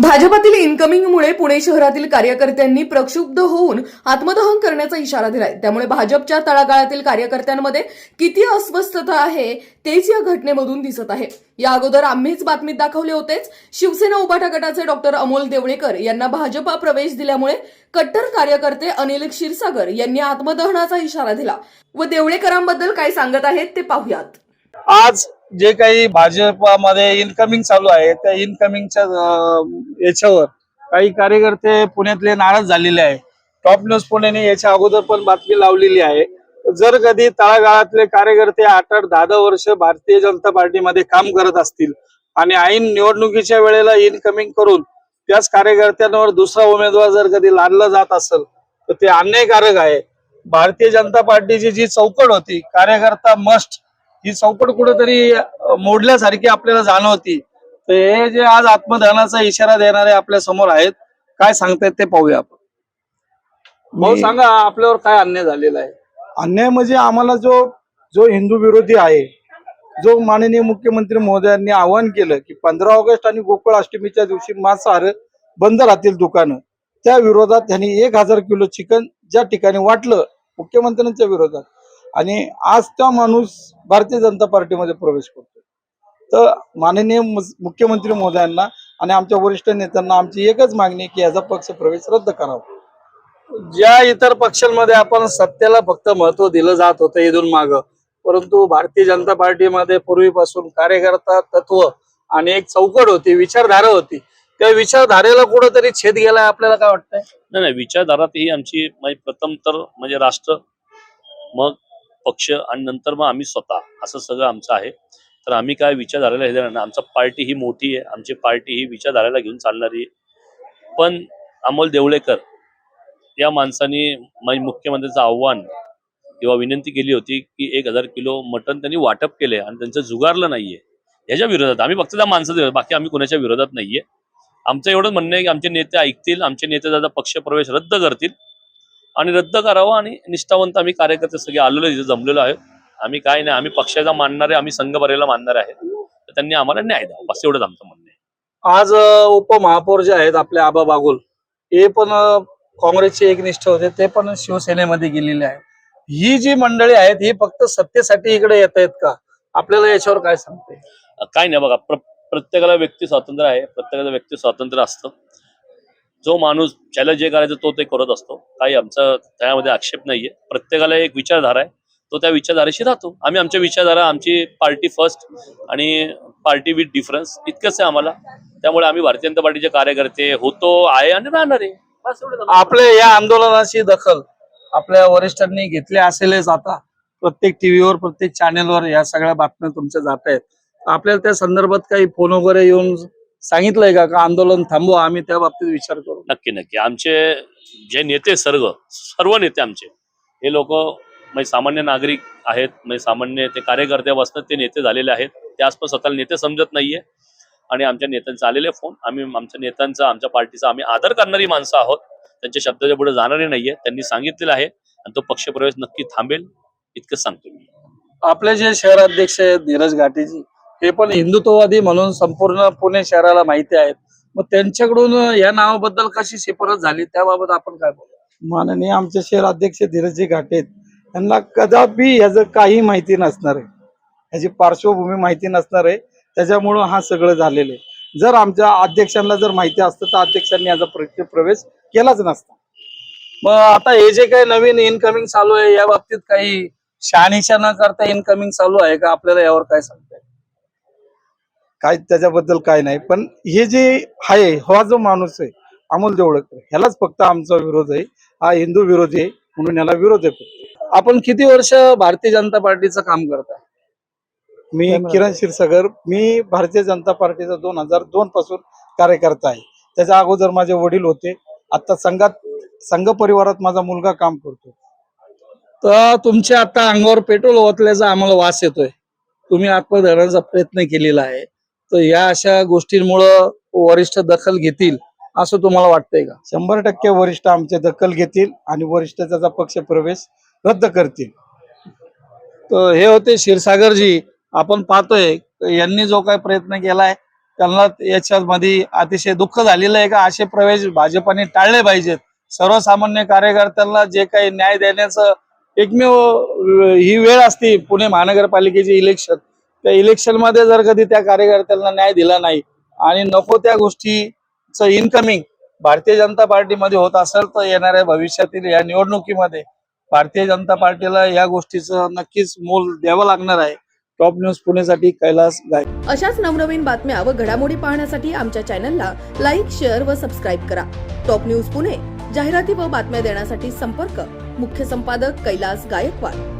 भाजपातील इनकमिंगमुळे पुणे शहरातील कार्यकर्त्यांनी प्रक्षुब्ध होऊन आत्मदहन करण्याचा इशारा दिलाय। त्यामुळे भाजपच्या तळागाळातील कार्यकर्त्यांमध्ये किती अस्वस्थता आहे तेच या घटनेमधून दिसत आहे। या अगोदर आम्हीच बातमीत दाखवले होतेच, शिवसेना उभाटा गटाचे डॉक्टर अमोल देवळेकर यांना भाजपा प्रवेश दिल्यामुळे कट्टर कार्यकर्ते अनिल क्षीरसागर यांनी आत्मदहनाचा इशारा दिला व देवळेकरांबद्दल काय सांगत आहेत ते पाहूयात। आज जे काही भाजपामध्ये इनकमिंग चालू आहे त्या इनकमिंगच्या याच्यावर काही कार्यकर्ते पुण्यातले नाराज झालेले आहे। टॉप न्यूज पुण्याने याच्या अगोदर पण बातमी लावलेली आहे। जर कधी तळागाळातले कार्यकर्ते 8-8, 10-10 वर्ष भारतीय जनता पार्टीमध्ये काम करत असतील आणि ऐन निवडणुकीच्या वेळेला इनकमिंग करून त्याच कार्यकर्त्यांवर दुसरा उमेदवार जर कधी लादला जात असेल तर ते अन्यायकारक आहे। भारतीय जनता पार्टीची जी चौकट होती, कार्यकर्ता मस्ट, ही चौकट कुठेतरी मोडल्यासारखी आपल्याला जाणवती। तर हे जे आज आत्मदहनाचा इशारा देणारे आपल्या समोर आहेत, काय सांगतायत ते पाहूया आपण। भाऊ सांगा, आपल्यावर काय अन्याय झालेला आहे? अन्याय म्हणजे आम्हाला जो हिंदू विरोधी आहे, जो माननीय मुख्यमंत्री महोदयांनी आवाहन केलं की 15 ऑगस्ट आणि गोकुळ अष्टमीच्या दिवशी मांसाहार बंद राहतील दुकानं, त्या विरोधात त्यांनी 1000 किलो चिकन ज्या ठिकाणी वाटलं मुख्यमंत्र्यांच्या विरोधात, आणि आज त्या माणूस भारतीय जनता पार्टीमध्ये प्रवेश करतो। तर माननीय मुख्यमंत्री महोदयांना आणि आमच्या वरिष्ठ नेत्यांना आमची एकच मागणी आहे की याचा पक्ष प्रवेश रद्द करावा। ज्या इतर पक्षांमध्ये आपण सत्तेला फक्त महत्व दिलं जात होतं इथून माग, परंतु भारतीय जनता पार्टीमध्ये पूर्वीपासून कार्यकर्ता तत्व आणि एक चौकट होती, विचारधारा होती, त्या विचारधारेला कुठेतरी छेद गेलाय, आपल्याला काय वाटतंय? नाही, विचारधारा ही आमची प्रथम तर म्हणजे राष्ट्र, मग पक्ष आणि नंतर मग आम्ही स्वतः, असं सगळं आमचं आहे। तर आम्ही काय विचारधारेला हे देणार नाही। आमचा पार्टी ही मोठी आहे, आमची पार्टी ही विचारधारेला घेऊन चालणारी आहे। पण अमोल देवळेकर या माणसाने मुख्यमंत्र्यांचं आव्हान किंवा विनंती केली होती की 1000 किलो मटण त्यांनी वाटप केले आणि त्यांचं जुगारलं नाहीये, ह्याच्या विरोधात आम्ही फक्त त्या माणसाच्या, बाकी आम्ही कोणाच्या विरोधात नाहीये। आमचं एवढंच म्हणणं आहे की आमचे नेते ऐकतील, आमचे नेते त्याचा पक्ष प्रवेश रद्द करतील आणि रद्द करावं, आणि निष्ठावंत आम्ही कार्यकर्ते सगळे आलेलो इथे जमलेलो आहे। आम्ही काय नाही, आम्ही पक्षाचा मानणारे, आम्ही संघपरेला मानणारे आहेत। तर त्यांनी आम्हाला न्याय द्यावा, बस एवढंच आमचं म्हणणं आहे। आज उपमहापौर जे आहेत आपले आबा बागुल, हे पण काँग्रेसचे एकनिष्ठ होते, ते पण शिवसेनेमध्ये गेलेले आहेत। ही जी मंडळी आहेत ही फक्त सत्तेसाठी इकडे येत आहेत का? आपल्याला याच्यावर काय सांगते? काय नाही बघा, प्रत्येकाला व्यक्ती स्वातंत्र्य आहे, प्रत्येकाचं व्यक्ती स्वातंत्र्य असतं। जो माणूस ज्याला जे करायचं तो ते करत असतो, काही आमचा त्यामध्ये आक्षेप नाहीये। प्रत्येकाला एक विचारधारा आहे, तो त्या विचारधारेशी राहतो। आम्ही आमच्या विचारधारा, आमची पार्टी फर्स्ट आणि पार्टी विथ डिफरन्स, इतकंच आहे आम्हाला। त्यामुळे आम्ही भारतीय जनता पार्टीचे कार्यकर्ते होतो, आहे आणि राहणार आहे, बस एवढं। आपल्या या आंदोलनाची दखल आपल्या वरिष्ठांनी घेतली असेलच। आता प्रत्येक टीव्हीवर, प्रत्येक चॅनेलवर या सगळ्या बातम्या तुमच्या जात आहेत। आपल्याला त्या संदर्भात काही फोन वगैरे येऊन सांगितलंय का आंदोलन थांबवा, आम्ही त्या बाबतीत विचार करू? नक्की आमचे जे नेते, सर्व नेते आमचे, हे लोक सामान्य नागरिक आहेत, सामान्य ते कार्यकर्त्यापासून ते नेते झालेले आहेत। ते आसपास स्वतःला नेते समजत नाहीये, आणि आमच्या नेत्यांचे आलेले फोन, आम्ही आमच्या नेत्यांचा, आमच्या पार्टीचा आम्ही आदर करणारी माणसं आहोत, त्यांच्या शब्दाच्या पुढे जाणारे नाहीये। त्यांनी सांगितलेलं आहे आणि तो पक्ष प्रवेश नक्की थांबेल, इतकंच सांगतो मी। आपले जे शहराध्यक्ष आहेत नीरज घाटेजी, हे पण हिंदुत्ववादी म्हणून संपूर्ण पुणे शहराला माहिती आहेत। मग त्यांच्याकडून या नावाबद्दल कशी शिफारस झाली, त्याबाबत आपण काय बोलू? माननीय आमचे शहर अध्यक्ष धीरजजी घाटे यांना कदापि याचं काही माहिती नसणार आहे, याची पार्श्वभूमी माहिती नसणार आहे, त्याच्यामुळं हा सगळं झालेलं आहे। जर आमच्या अध्यक्षांना जर माहिती असतं तर अध्यक्षांनी याचा प्रवेश केलाच नसता। मग आता हे जे काही नवीन इनकमिंग चालू आहे, या बाबतीत काही शहानिशा न करता इनकमिंग चालू आहे का? आपल्याला यावर काय सांगताय? काय त्याच्याबद्दल काय नाही, पण हे जे आहे, हा जो माणूस आहे अमोल देवळेकर, ह्यालाच फक्त आमचा विरोध आहे। हा हिंदू विरोधी आहे म्हणून याला विरोध आहे। आपण किती वर्ष भारतीय जनता पार्टीचं काम करताय? मी किरण क्षीरसागर, मी भारतीय जनता पार्टीचा 2002 पासून कार्यकर्ता आहे। त्याच्या अगोदर माझे वडील होते, आता संघ परिवारात माझा मुलगा काम करतो। तर तुमच्या आता अंगावर पेट्रोल ओतल्याचा आम्हाला वास येतोय। तुम्ही आत्मदहनाचा प्रयत्न केलेला आहे, तर या अशा गोष्टींमुळं वरिष्ठ दखल घेतील असं तुम्हाला वाटतंय का? 100% वरिष्ठ आमचे दखल घेतील आणि वरिष्ठ त्याचा पक्ष प्रवेश रद्द करतील। तर हे होते क्षीरसागरजी। आपण पाहतोय यांनी जो काही प्रयत्न केलाय त्यांना याच्यामध्ये अतिशय दुःख झालेलं आहे का असे प्रवेश भाजपाने टाळले पाहिजेत. सर्वसामान्य कार्यकर्त्यांना जे काही न्याय देण्याचं एकमेव ही वेळ असते पुणे महानगरपालिकेची इलेक्शन. त्या इलेक्शन मध्ये जर कधी त्या कार्यकर्त्यांना न्याय दिला नाही आणि नको त्या गोष्टीचं इनकमिंग भारतीय जनता पार्टीमध्ये होत असेल तर येणाऱ्या भविष्यातील या निवडणुकीमध्ये भारतीय जनता पार्टीला या गोष्टीचं नक्कीच मोल द्यावं लागणार आहे. टॉप न्यूज पुणेसाठी कैलास गायकवाड. अशाच नवनवीन बातम्या व घडामोडी पाहण्यासाठी आमच्या चॅनलला लाईक, शेअर व सबस्क्राईब करा. टॉप न्यूज पुणे, जाहिराती व बातम्या देण्यासाठी संपर्क मुख्य संपादक कैलास गायकवाड.